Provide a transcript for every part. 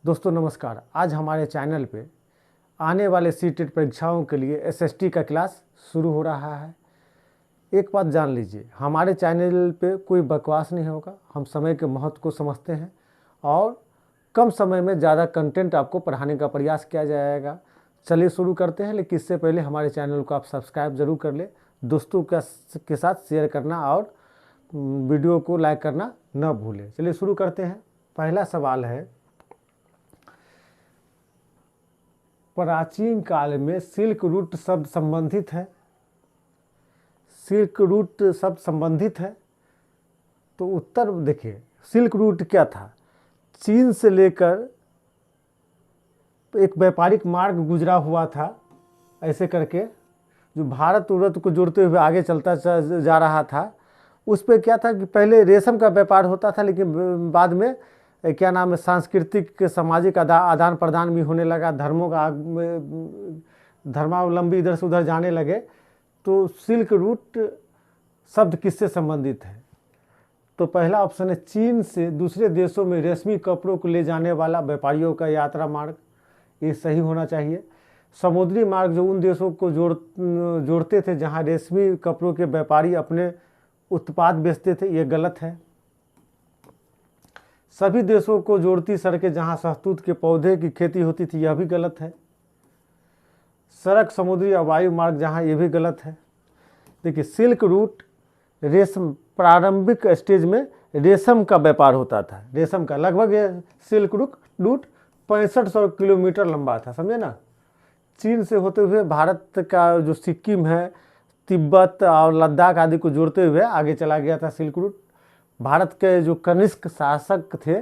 दोस्तों नमस्कार। आज हमारे चैनल पे आने वाले सीटेट परीक्षाओं के लिए एसएसटी का क्लास शुरू हो रहा है। एक बात जान लीजिए, हमारे चैनल पे कोई बकवास नहीं होगा। हम समय के महत्व को समझते हैं और कम समय में ज़्यादा कंटेंट आपको पढ़ाने का प्रयास किया जाएगा। चलिए शुरू करते हैं, लेकिन इससे पहले हमारे चैनल को आप सब्सक्राइब ज़रूर कर लें, दोस्तों के साथ शेयर करना और वीडियो को लाइक करना न भूलें। चलिए शुरू करते हैं। पहला सवाल है, प्राचीन काल में सिल्क रूट शब्द संबंधित है। सिल्क रूट शब्द संबंधित है तो उत्तर देखिए, सिल्क रूट क्या था? चीन से लेकर एक व्यापारिक मार्ग गुजरा हुआ था, ऐसे करके जो भारत उरत को जोड़ते हुए आगे चलता जा रहा था। उस पर क्या था कि पहले रेशम का व्यापार होता था, लेकिन बाद में क्या नाम है, सांस्कृतिक सामाजिक आदान प्रदान भी होने लगा। धर्मों का धर्मावलंबी इधर से उधर जाने लगे। तो सिल्क रूट शब्द किससे संबंधित है? तो पहला ऑप्शन है, चीन से दूसरे देशों में रेशमी कपड़ों को ले जाने वाला व्यापारियों का यात्रा मार्ग। ये सही होना चाहिए। समुद्री मार्ग जो उन देशों को जोड़ते थे जहाँ रेशमी कपड़ों के व्यापारी अपने उत्पाद बेचते थे, ये गलत है। सभी देशों को जोड़ती सड़कें जहां शहतूत के पौधे की खेती होती थी, यह भी गलत है। सड़क, समुद्री और वायु मार्ग जहां, ये भी गलत है। देखिए, सिल्क रूट रेशम, प्रारंभिक स्टेज में रेशम का व्यापार होता था। रेशम का लगभग सिल्क रूट 6500 किलोमीटर लंबा था, समझे ना। चीन से होते हुए भारत का जो सिक्किम है, तिब्बत और लद्दाख आदि को जोड़ते हुए आगे चला गया था सिल्क रूट। भारत के जो कनिष्क शासक थे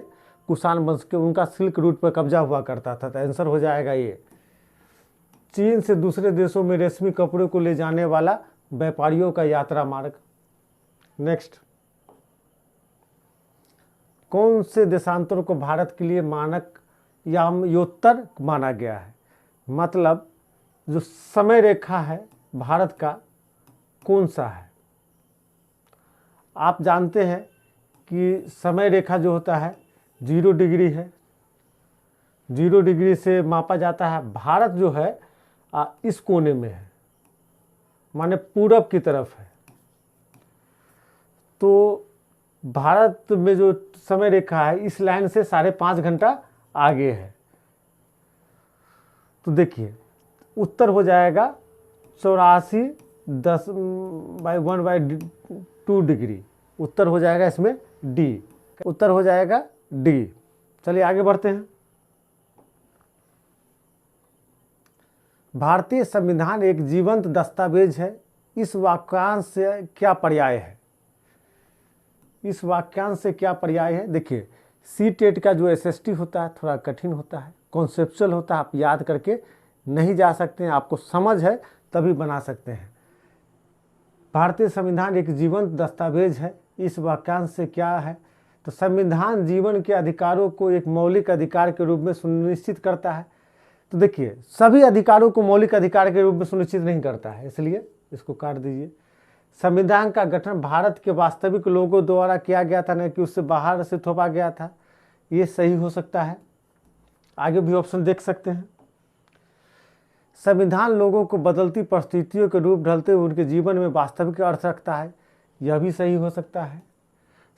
कुषाण वंश के, उनका सिल्क रूट पर कब्जा हुआ करता था। तो आंसर हो जाएगा ये, चीन से दूसरे देशों में रेशमी कपड़ों को ले जाने वाला व्यापारियों का यात्रा मार्ग। नेक्स्ट, कौन से देशांतर को भारत के लिए मानक यामयोत्तर माना गया है? मतलब जो समय रेखा है भारत का कौन सा है? आप जानते हैं कि समय रेखा जो होता है 0 डिग्री है। 0 डिग्री से मापा जाता है। भारत जो है इस कोने में है, माने पूरब की तरफ है। तो भारत में जो समय रेखा है इस लाइन से 5.5 घंटा आगे है। तो देखिए, उत्तर हो जाएगा 84/1/2 डिग्री। उत्तर हो जाएगा इसमें डी। उत्तर हो जाएगा डी। चलिए आगे बढ़ते हैं। भारतीय संविधान एक जीवंत दस्तावेज है। इस वाक्यांश से क्या पर्याय है? इस वाक्यांश से क्या पर्याय है? देखिए, सीटेट का जो एसएसटी होता है थोड़ा कठिन होता है, कॉन्सेप्चुअल होता है। आप याद करके नहीं जा सकते हैं, आपको समझ है तभी बना सकते हैं। भारतीय संविधान एक जीवंत दस्तावेज है, इस वाक्यांश से क्या है? तो संविधान जीवन के अधिकारों को एक मौलिक अधिकार के रूप में सुनिश्चित करता है। तो देखिए, सभी अधिकारों को मौलिक अधिकार के रूप में सुनिश्चित नहीं करता है, इसलिए इसको काट दीजिए। संविधान का गठन भारत के वास्तविक लोगों द्वारा किया गया था, न कि उससे बाहर से थोपा गया था, ये सही हो सकता है। आगे भी ऑप्शन देख सकते हैं। संविधान लोगों को बदलती परिस्थितियों के रूप ढलते हुए उनके जीवन में वास्तविक अर्थ रखता है, यह भी सही हो सकता है।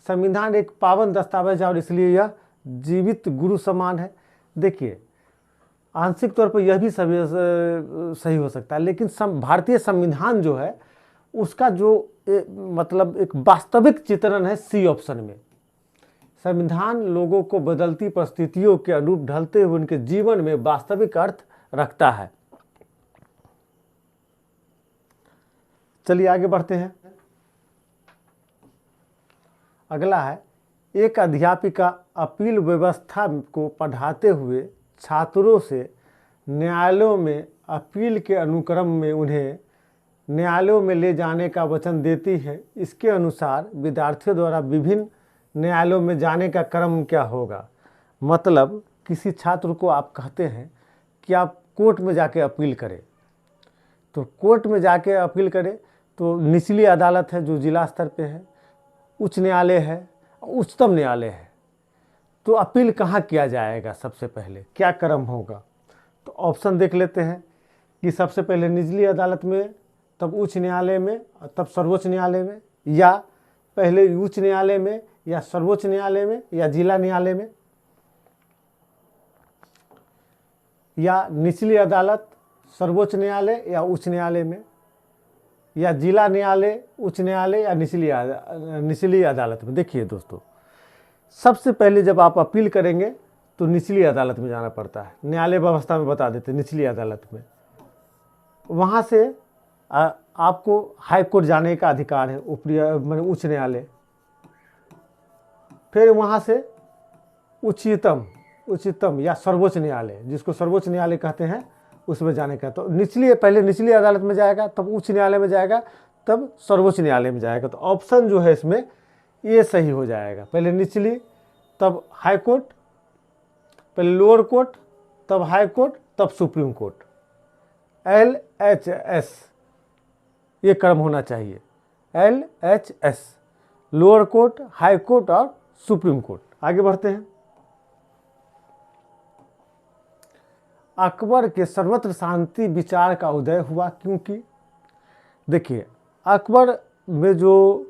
संविधान एक पावन दस्तावेज है और इसलिए यह जीवित गुरु समान है। देखिए, आंशिक तौर पर यह भी सही हो सकता है, लेकिन भारतीय संविधान जो है उसका जो मतलब एक वास्तविक चित्रण है सी ऑप्शन में। संविधान लोगों को बदलती परिस्थितियों के अनुरूप ढलते हुए उनके जीवन में वास्तविक अर्थ रखता है। चलिए आगे बढ़ते हैं। अगला है, एक अध्यापिका अपील व्यवस्था को पढ़ाते हुए छात्रों से न्यायालयों में अपील के अनुक्रम में उन्हें न्यायालयों में ले जाने का वचन देती है। इसके अनुसार विद्यार्थियों द्वारा विभिन्न न्यायालयों में जाने का क्रम क्या होगा? मतलब किसी छात्र को आप कहते हैं कि आप कोर्ट में जाके अपील करें, तो कोर्ट में जाके अपील करें तो निचली अदालत है जो जिला स्तर पे है, उच्च न्यायालय है, उच्चतम न्यायालय है। तो अपील कहाँ किया जाएगा, सबसे पहले क्या क्रम होगा? तो ऑप्शन देख लेते हैं कि सबसे पहले निचली अदालत में, तब उच्च न्यायालय में, तब सर्वोच्च न्यायालय में, या पहले उच्च न्यायालय में या सर्वोच्च न्यायालय में या जिला न्यायालय में, या निचली अदालत, सर्वोच्च न्यायालय या उच्च न्यायालय में, या जिला न्यायालय, उच्च न्यायालय या निचली अदालत में। देखिए दोस्तों, सबसे पहले जब आप अपील करेंगे तो निचली अदालत में जाना पड़ता है। न्यायालय व्यवस्था में बता देते निचली अदालत में, वहाँ से आपको हाई कोर्ट जाने का अधिकार है, उच्च न्यायालय, फिर वहाँ से उच्चतम या सर्वोच्च न्यायालय, जिसको सर्वोच्च न्यायालय कहते हैं, उसमें जाने का। तो पहले निचली अदालत में जाएगा, तब उच्च न्यायालय में जाएगा, तब सर्वोच्च न्यायालय में जाएगा। तो ऑप्शन जो है इसमें ये सही हो जाएगा। पहले निचली, तब हाई कोर्ट, पहले लोअर कोर्ट, तब हाई कोर्ट, तब सुप्रीम कोर्ट। LHS ये क्रम होना चाहिए। LHS, lower court, high court और सुप्रीम कोर्ट। आगे बढ़ते हैं। अकबर के सर्वत्र शांति विचार का उदय हुआ क्योंकि, देखिए अकबर में जो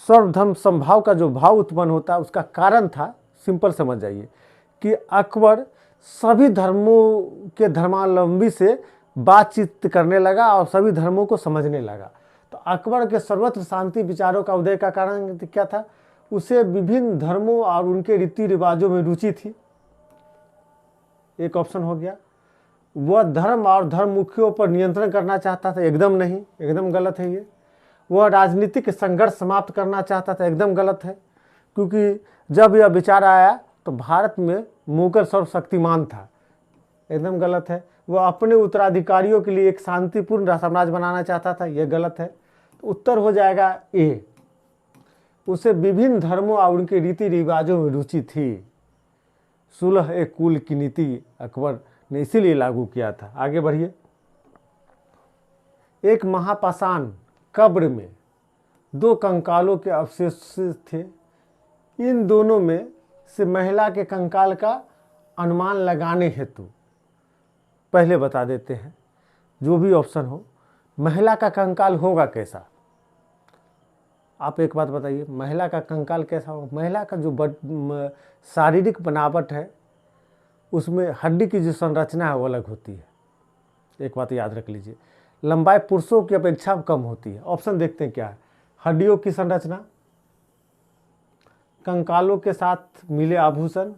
सर्वधर्म समभाव का जो भाव उत्पन्न होता है, उसका कारण था, सिंपल समझ जाइए, कि अकबर सभी धर्मों के धर्मावलंबी से बातचीत करने लगा और सभी धर्मों को समझने लगा। तो अकबर के सर्वत्र शांति विचारों का उदय का कारण क्या था? उसे विभिन्न धर्मों और उनके रीति रिवाजों में रुचि थी। एक ऑप्शन हो गया। वह धर्म और धर्म मुखियों पर नियंत्रण करना चाहता था, एकदम नहीं, एकदम गलत है ये। वह राजनीतिक संघर्ष समाप्त करना चाहता था, एकदम गलत है, क्योंकि जब यह विचार आया तो भारत में मुगल सर्वशक्तिमान था, एकदम गलत है। वह अपने उत्तराधिकारियों के लिए एक शांतिपूर्ण साम्राज्य बनाना चाहता था, यह गलत है। तो उत्तर हो जाएगा ए। उसे विभिन्न धर्मों और उनके रीति रिवाजों में रुचि थी। सुलह ए कुल की नीति अकबर ने इसीलिए लागू किया था। आगे बढ़िए। एक महापाषाण कब्र में 2 कंकालों के अवशेष थे। इन दोनों में से महिला के कंकाल का अनुमान लगाने हेतु पहले बता देते हैं, जो भी ऑप्शन हो, महिला का कंकाल होगा कैसा? आप एक बात बताइए, महिला का कंकाल कैसा होगा? महिला का जो शारीरिक बनावट है, उसमें हड्डी की जो संरचना है वो अलग होती है। एक बात याद रख लीजिए, लंबाई पुरुषों की अपेक्षा कम होती है। ऑप्शन देखते हैं क्या है। हड्डियों की संरचना, कंकालों के साथ मिले आभूषण,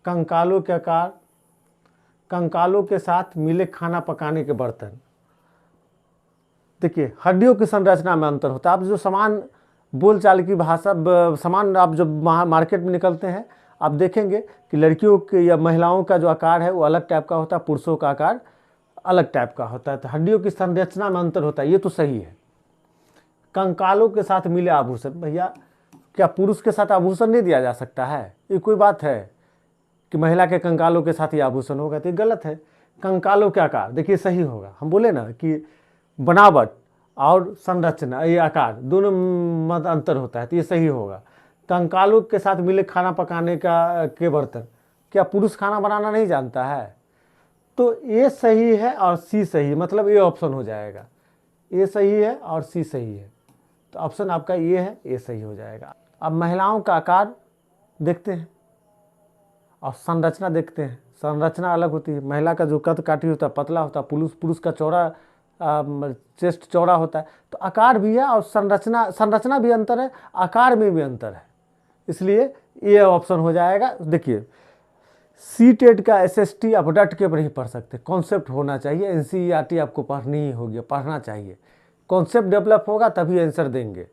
कंकालों के आकार, कंकालों के साथ मिले खाना पकाने के बर्तन। देखिए, हड्डियों की संरचना में अंतर होता है। आप जो समान बोलचाल की भाषा, समान आप जब मार्केट में निकलते हैं, आप देखेंगे कि लड़कियों के या महिलाओं का जो आकार है वो अलग टाइप का होता है, पुरुषों का आकार अलग टाइप का होता है। तो हड्डियों की संरचना में अंतर होता है, ये तो सही है। कंकालों के साथ मिले आभूषण, भैया क्या पुरुष के साथ आभूषण नहीं दिया जा सकता है? ये कोई बात है कि महिला के कंकालों के साथ ही आभूषण होगा? तो ये गलत है। कंकालों के आकार, देखिए सही होगा। हम बोले ना कि बनावट और संरचना, ये आकार दोनों में अंतर होता है, तो ये सही होगा। कंकालों के साथ मिले खाना पकाने के बर्तन, क्या पुरुष खाना बनाना नहीं जानता है? तो ये सही है और सी सही, मतलब ये ऑप्शन हो जाएगा। ये सही है और सी सही है, तो ऑप्शन आपका ये है, ये सही हो जाएगा। अब महिलाओं का आकार देखते हैं और संरचना देखते हैं। संरचना अलग होती है। महिला का जो कद काठी होता है पतला होता है, पुरुष का चौड़ा चेस्ट चौड़ा होता है। तो आकार भी है और संरचना भी अंतर है, आकार में भी अंतर है, इसलिए ये ऑप्शन हो जाएगा। देखिए, सी टेट का SST आप डट के नहीं पढ़ सकते, कॉन्सेप्ट होना चाहिए। NCERT आपको पढ़नी ही होगी, पढ़ना चाहिए। कॉन्सेप्ट डेवलप होगा तभी आंसर देंगे,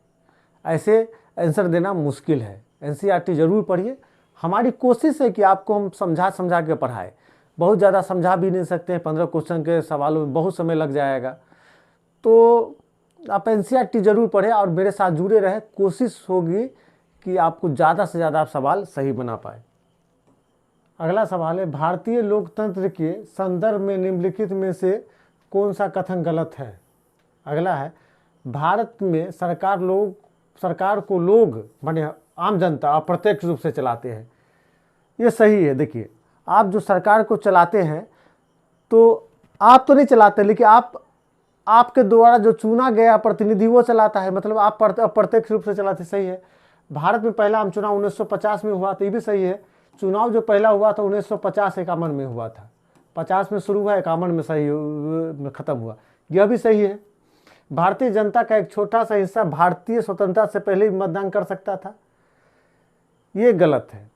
ऐसे आंसर देना मुश्किल है। NCERT जरूर पढ़िए। हमारी कोशिश है कि आपको हम समझा के पढ़ाए। बहुत ज़्यादा समझा भी नहीं सकते हैं, 15 क्वेश्चन के सवालों में बहुत समय लग जाएगा। तो आप NCERT जरूर पढ़ें और मेरे साथ जुड़े रहें। कोशिश होगी कि आपको ज़्यादा से ज़्यादा आप सवाल सही बना पाए। अगला सवाल है, भारतीय लोकतंत्र के संदर्भ में निम्नलिखित में से कौन सा कथन गलत है? अगला है, भारत में सरकार को लोग माने आम जनता अप्रत्यक्ष रूप से चलाते हैं। ये सही है। देखिए, आप जो सरकार को चलाते हैं, तो आप तो नहीं चलाते, लेकिन आपके द्वारा जो चुना गया प्रतिनिधि वो चलाता है, मतलब आप अप्रत्यक्ष रूप से चलाते। सही है। भारत में पहला आम चुनाव 1950 में हुआ था, ये भी सही है। चुनाव जो पहला हुआ था 1950-51 में हुआ था। 50 में शुरू हुआ, 51 में सही में ख़त्म हुआ, यह भी सही है। भारतीय जनता का एक छोटा सा हिस्सा भारतीय स्वतंत्रता से पहले ही मतदान कर सकता था, ये गलत है।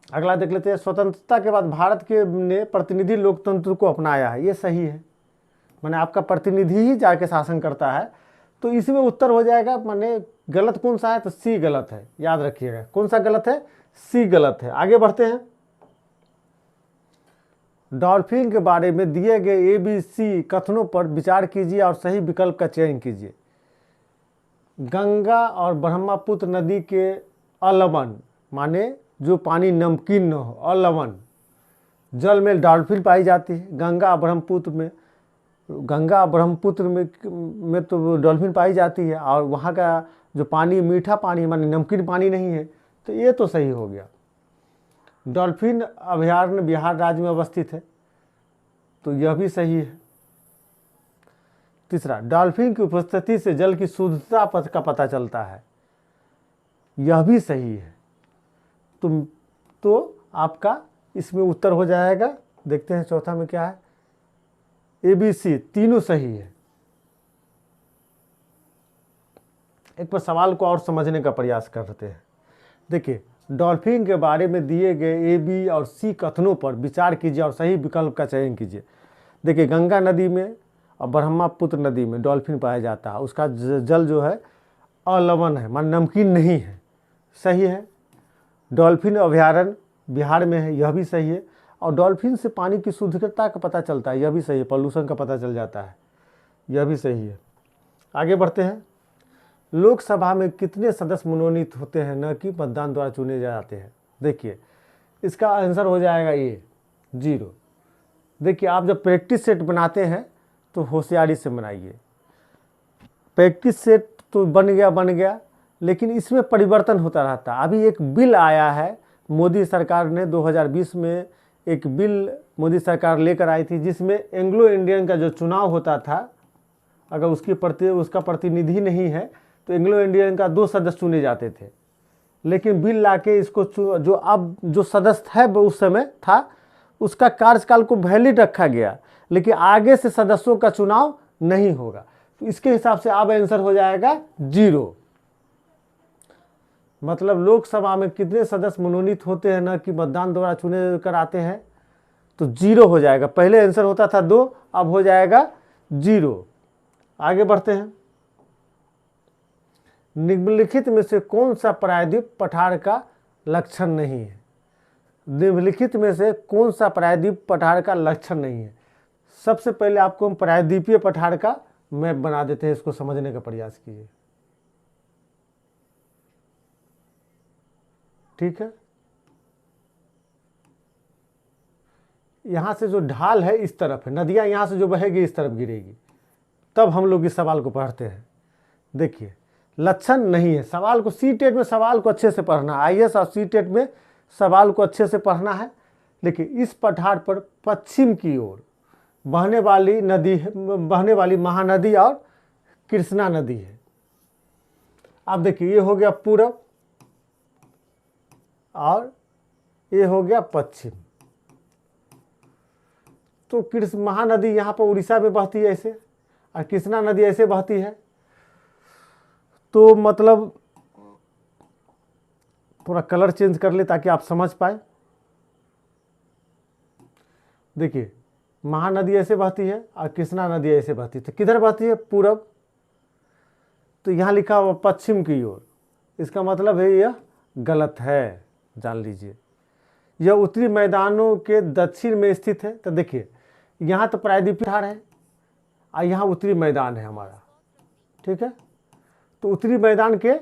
अगला देख लेते हैं। स्वतंत्रता के बाद भारत के ने प्रतिनिधि लोकतंत्र को अपनाया है, ये सही है। माने आपका प्रतिनिधि ही जाके शासन करता है, तो इसमें उत्तर हो जाएगा। माने गलत कौन सा है, तो सी गलत है, याद रखिएगा। कौन सा गलत है, सी गलत है। आगे बढ़ते हैं। डॉल्फिन के बारे में दिए गए ABC कथनों पर विचार कीजिए और सही विकल्प का चयन कीजिए। गंगा और ब्रह्मपुत्र नदी के अलवण, माने जो पानी नमकीन न हो, अलवण जल में डॉल्फिन पाई जाती है। गंगा ब्रह्मपुत्र में तो डॉल्फिन पाई जाती है, और वहाँ का जो पानी मीठा पानी, माने नमकीन पानी नहीं है, तो ये तो सही हो गया। डॉल्फिन अभयारण्य बिहार राज्य में अवस्थित है, तो यह भी सही है। तीसरा, डॉल्फिन की उपस्थिति से जल की शुद्धता का पता चलता है, यह भी सही है। तो आपका इसमें उत्तर हो जाएगा। देखते हैं चौथा में क्या है। ABC तीनों सही है। एक पर सवाल को और समझने का प्रयास करते हैं। देखिए, डॉल्फिन के बारे में दिए गए AB और C कथनों पर विचार कीजिए और सही विकल्प का चयन कीजिए। देखिए, गंगा नदी में और ब्रह्मपुत्र नदी में डॉल्फिन पाया जाता है, उसका जल जो है अलवण है, मान नमकीन नहीं है, सही है। डॉल्फिन अभयारण्य बिहार में है, यह भी सही है। और डॉल्फिन से पानी की शुद्धता का पता चलता है, यह भी सही है। पॉल्यूशन का पता चल जाता है, यह भी सही है। आगे बढ़ते हैं। लोकसभा में कितने सदस्य मनोनीत होते हैं, न कि मतदान द्वारा चुने जाते हैं। देखिए, इसका आंसर हो जाएगा ये 0। देखिए, आप जब प्रैक्टिस सेट बनाते हैं तो होशियारी से बनाइए। प्रैक्टिस सेट तो बन गया, लेकिन इसमें परिवर्तन होता रहता है। अभी एक बिल आया है, मोदी सरकार ने 2020 में एक बिल मोदी सरकार लेकर आई थी, जिसमें एंग्लो इंडियन का जो चुनाव होता था, अगर उसका प्रतिनिधि नहीं है तो एंग्लो इंडियन का 2 सदस्य चुने जाते थे। लेकिन बिल लाके इसको जो अब जो सदस्य है वो उस समय था, उसका कार्यकाल को वैलिड रखा गया, लेकिन आगे से सदस्यों का चुनाव नहीं होगा। तो इसके हिसाब से अब आंसर हो जाएगा 0। मतलब लोकसभा में कितने सदस्य मनोनीत होते हैं, न कि मतदान द्वारा चुने कर आते हैं, तो 0 हो जाएगा। पहले आंसर होता था 2, अब हो जाएगा 0। आगे बढ़ते हैं। निम्नलिखित में से कौन सा प्रायद्वीप पठार का लक्षण नहीं है। निम्नलिखित में से कौन सा प्रायद्वीप पठार का लक्षण नहीं है। सबसे पहले आपको हम प्रायद्वीपीय पठार का मैप बना देते हैं, इसको समझने का प्रयास कीजिए। ठीक है, यहां से जो ढाल है इस तरफ है, नदियां यहां से जो बहेगी इस तरफ गिरेगी, तब हम लोग इस सवाल को पढ़ते हैं। देखिए, लक्षण नहीं है। सवाल को सीटेट में सवाल को अच्छे से पढ़ना, IAS और सीटेट में सवाल को अच्छे से पढ़ना है। देखिए, इस पठार पर पश्चिम की ओर बहने वाली महानदी और कृष्णा नदी है। अब देखिए, ये हो गया पूरब और ये हो गया पश्चिम। तो कृष्ण महानदी यहाँ पर उड़ीसा में बहती है ऐसे, और कृष्णा नदी ऐसे बहती है। तो मतलब थोड़ा कलर चेंज कर ले ताकि आप समझ पाए। देखिए, महानदी ऐसे बहती है और कृष्णा नदी ऐसे बहती है, तो किधर बहती है, पूरब। तो यहाँ लिखा हुआ पश्चिम की ओर, इसका मतलब है यह गलत है, जान लीजिए। यह उत्तरी मैदानों के दक्षिण में स्थित है। तो देखिए, यहाँ तो प्रायद्वीपीय पठार है और यहाँ उत्तरी मैदान है हमारा, ठीक है। तो उत्तरी मैदान के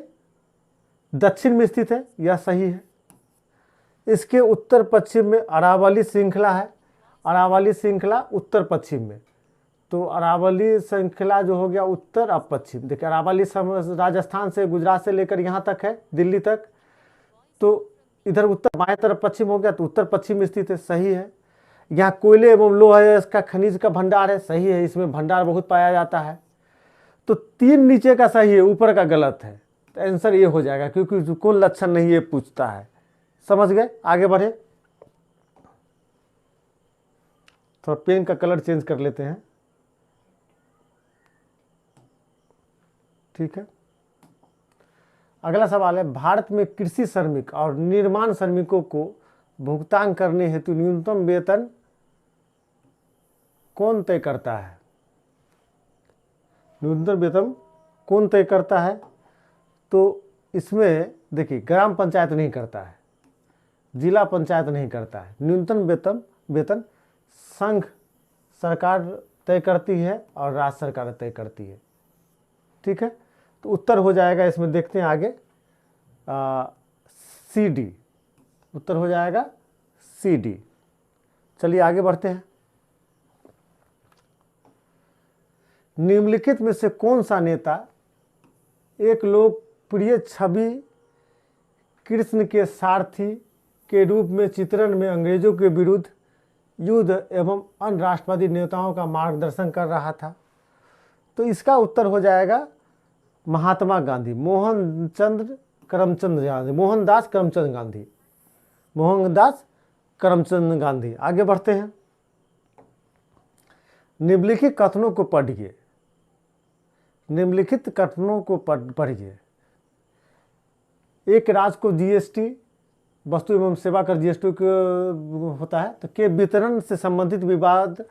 दक्षिण में स्थित है, यह सही है। इसके उत्तर पश्चिम में अरावली श्रृंखला है, अरावली श्रृंखला उत्तर पश्चिम में। तो अरावली श्रृंखला जो हो गया उत्तर और पश्चिम। देखिए, अरावली राजस्थान से, गुजरात से लेकर यहाँ तक है, दिल्ली तक। तो इधर उत्तर बाएं तरफ पश्चिम हो गया तो उत्तर पश्चिम स्थित है, सही है। यहाँ कोयले एवं लोहा है, इसका खनिज का भंडार है, सही है, इसमें भंडार बहुत पाया जाता है। तो 3 नीचे का सही है, ऊपर का गलत है, तो आंसर ये हो जाएगा, क्योंकि कौन लक्षण नहीं ये पूछता है। समझ गए? आगे बढ़े, थोड़ा पेन का कलर चेंज कर लेते हैं, ठीक है। अगला सवाल है, भारत में कृषि श्रमिक और निर्माण श्रमिकों को भुगतान करने हेतु न्यूनतम वेतन कौन तय करता है? न्यूनतम वेतन कौन तय करता है? तो इसमें देखिए, ग्राम पंचायत नहीं करता है, जिला पंचायत नहीं करता है। न्यूनतम वेतन संघ सरकार तय करती है और राज्य सरकार तय करती है, ठीक है। तो उत्तर हो जाएगा इसमें, देखते हैं आगे, सी डी, उत्तर हो जाएगा सी डी। चलिए आगे बढ़ते हैं। निम्नलिखित में से कौन सा नेता एक लोकप्रिय छवि कृष्ण के सारथी के रूप में चित्रण में अंग्रेजों के विरुद्ध युद्ध एवं अन्य राष्ट्रवादी नेताओं का मार्गदर्शन कर रहा था? तो इसका उत्तर हो जाएगा महात्मा गांधी, मोहनदास करमचंद गांधी। आगे बढ़ते हैं। निम्नलिखित कथनों को पढ़िए, निम्नलिखित कथनों को पढ़िए। एक राज्य को जीएसटी, वस्तु एवं सेवा कर जीएसटी होता है, तो के वितरण से संबंधित विवाद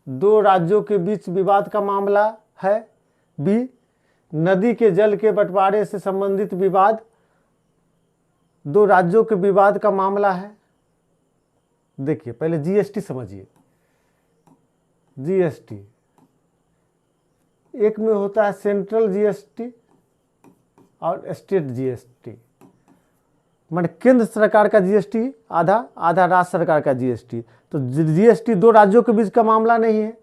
2 राज्यों के बीच विवाद का मामला है। बी, नदी के जल के बंटवारे से संबंधित विवाद 2 राज्यों के विवाद का मामला है। देखिए पहले जीएसटी समझिए। जीएसटी एक में होता है सेंट्रल जीएसटी और स्टेट जीएसटी, माने केंद्र सरकार का जीएसटी आधा, आधा राज्य सरकार का जीएसटी। तो जीएसटी 2 राज्यों के बीच का मामला नहीं है,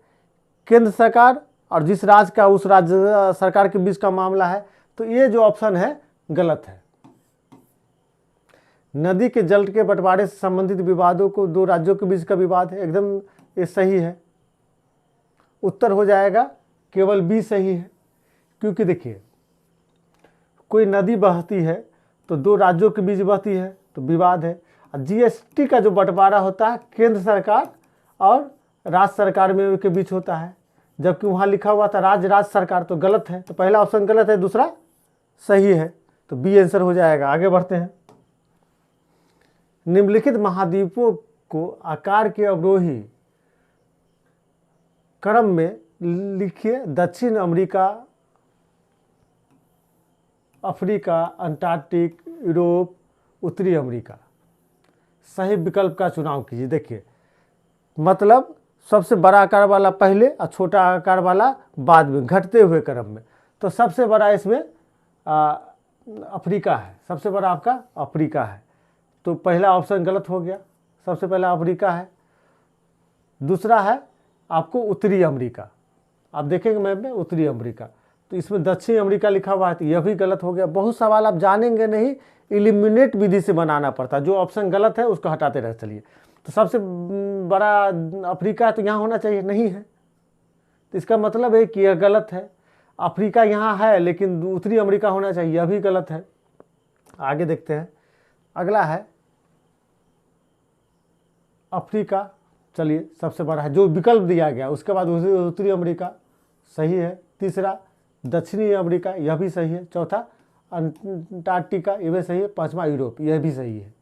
केंद्र सरकार और जिस राज्य का उस राज्य सरकार के बीच का मामला है। तो ये जो ऑप्शन है गलत है। नदी के जल के बंटवारे से संबंधित विवादों को 2 राज्यों के बीच का विवाद है, एकदम ये सही है। उत्तर हो जाएगा केवल बी सही है, क्योंकि देखिए कोई नदी बहती है तो 2 राज्यों के बीच बहती है तो विवाद है। जीएसटी का जो बंटवारा होता है केंद्र सरकार और राज्य सरकार में के बीच होता है, जबकि वहाँ लिखा हुआ था राज्य सरकार, तो गलत है। तो पहला ऑप्शन गलत है, दूसरा सही है, तो बी आंसर हो जाएगा। आगे बढ़ते हैं। निम्नलिखित महाद्वीपों को आकार के अवरोही क्रम में लिखिए। दक्षिण अमेरिका, अफ्रीका, अंटार्कटिक, यूरोप, उत्तरी अमेरिका। सही विकल्प का चुनाव कीजिए। देखिए मतलब सबसे बड़ा आकार वाला पहले और छोटा आकार वाला बाद में, घटते हुए क्रम में। तो सबसे बड़ा इसमें अफ्रीका है, सबसे बड़ा आपका अफ्रीका है। तो पहला ऑप्शन गलत हो गया, सबसे पहला अफ्रीका है। दूसरा है आपको उत्तरी अमेरिका, आप देखेंगे मैप में उत्तरी अमेरिका, तो इसमें दक्षिण अमेरिका लिखा हुआ है, तो यह भी गलत हो गया। बहुत सवाल आप जानेंगे नहीं, इलिमिनेट विधि से बनाना पड़ता है, जो ऑप्शन गलत है उसको हटाते रह चलिए। तो सबसे बड़ा अफ्रीका है तो यहाँ होना चाहिए, नहीं है, तो इसका मतलब है कि यह गलत है। अफ्रीका यहाँ है लेकिन उत्तरी अमेरिका होना चाहिए, यह भी गलत है। आगे देखते हैं, अगला है अफ्रीका, चलिए सबसे बड़ा है जो विकल्प दिया गया, उसके बाद उत्तरी अमेरिका सही है। तीसरा दक्षिणी अमेरिका, यह भी सही है। चौथा अंटार्कटिका, यह भी सही है। पांचवा यूरोप, यह भी सही है।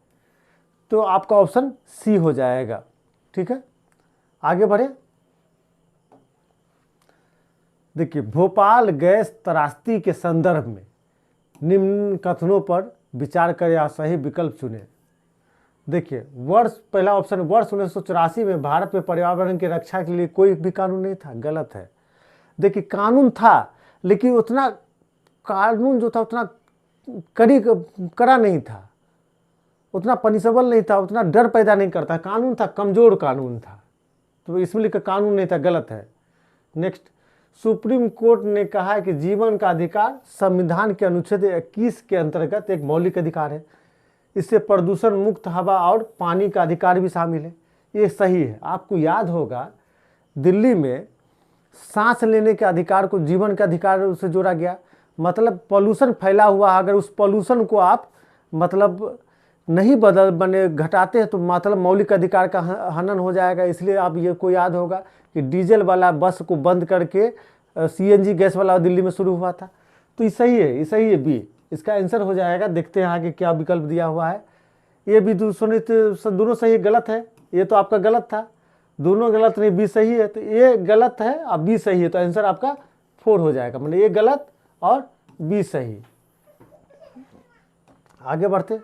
तो आपका ऑप्शन सी हो जाएगा, ठीक है। आगे बढ़े। देखिए भोपाल गैस त्रासदी के संदर्भ में निम्न कथनों पर विचार करें या सही विकल्प चुनें। देखिए वर्ष, पहला ऑप्शन, वर्ष 1984 में भारत में पर्यावरण की रक्षा के लिए कोई भी कानून नहीं था, गलत है। देखिए कानून था लेकिन उतना कानून जो था उतना कड़ा नहीं था, उतना पनिशेबल नहीं था, उतना डर पैदा नहीं करता। कानून था, कमजोर कानून था, तो इसमें लिखा कानून नहीं था, गलत है। नेक्स्ट, सुप्रीम कोर्ट ने कहा है कि जीवन का अधिकार संविधान के अनुच्छेद 21 के अंतर्गत एक मौलिक अधिकार है। इससे प्रदूषण मुक्त हवा और पानी का अधिकार भी शामिल है। ये सही है। आपको याद होगा दिल्ली में सांस लेने के अधिकार को जीवन के अधिकार से जोड़ा गया। मतलब पॉल्यूशन फैला हुआ, अगर उस पॉल्यूशन को आप मतलब नहीं बने घटाते हैं तो मतलब मौलिक अधिकार का हनन हो जाएगा। इसलिए आप ये को याद होगा कि डीजल वाला बस को बंद करके सीएनजी गैस वाला दिल्ली में शुरू हुआ था। तो ये सही है, ये सही है, बी इसका आंसर हो जाएगा। देखते हैं आगे क्या विकल्प दिया हुआ है। ये भी दोनों सही गलत है। ये तो आपका गलत था, दोनों गलत नहीं, बी सही है। तो ये गलत है और बी सही है, तो आंसर आपका 4 हो जाएगा। मतलब ये गलत और बी सही। आगे बढ़ते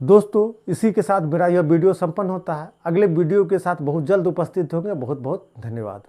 दोस्तों, इसी के साथ मेरा यह वीडियो संपन्न होता है। अगले वीडियो के साथ बहुत जल्द उपस्थित होंगे। बहुत बहुत धन्यवाद।